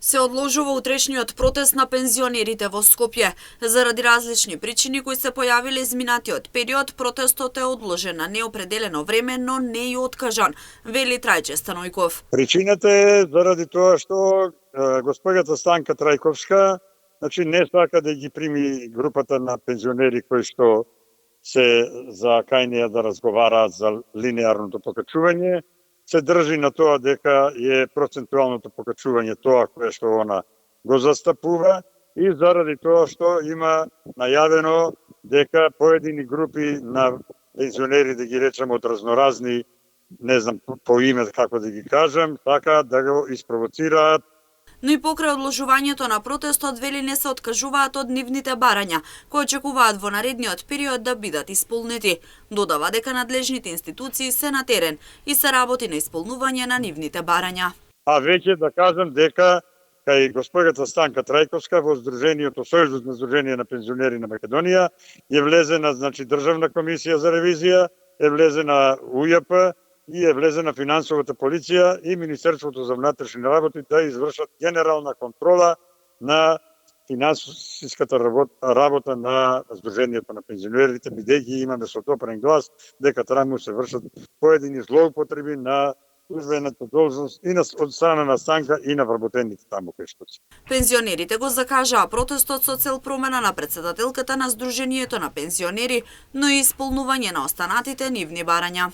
Се одложува утрешниот протест на пензионерите во Скопје. Заради различни причини кои се појавиле изминатиот период, протестот е одложен на неопределено време, но не и откажан, вели Трајче Станојков. Причината е заради тоа што госпоѓата Станка Трајковска не сака да ги прими групата на пензионери кои што се за кај неја да разговараат за линеарното покачување. Се држи на тоа дека е процентуалното покачување тоа кое што она го застапува и заради тоа што има најавено дека поедини групи на пензионери, да ги речеме од разноразни, не знам по име како да ги кажам, така да го испровоцираат. Но и покрај одложувањето на протестот, вели не се откажуваат од нивните барања, кои очекуваат во наредниот период да бидат исполнети. Додава дека надлежните институции се на терен и се работи на исполнување на нивните барања. А веќе да кажам дека кај госпоѓата Станка Трајковска во Сдруженијето Сојузот на Сдружение на пензионери на Македонија е влезена државна комисија за ревизија, е влезена УЈП и е влезена финансовата полиција и Министерството за внатрешни работи да извршат генерална контрола на финансиската работа на Сдруженијето на пензионерите, бидејќи имаме сотопрен глас дека таму се вршат поедини злоупотреби на службената должност и од страна на Станка и на вработените таму кај што се. Пензионерите го закажаа протестот со цел промена на претседателката на Сдруженијето на пензионери, но и исполнување на останатите нивни барања.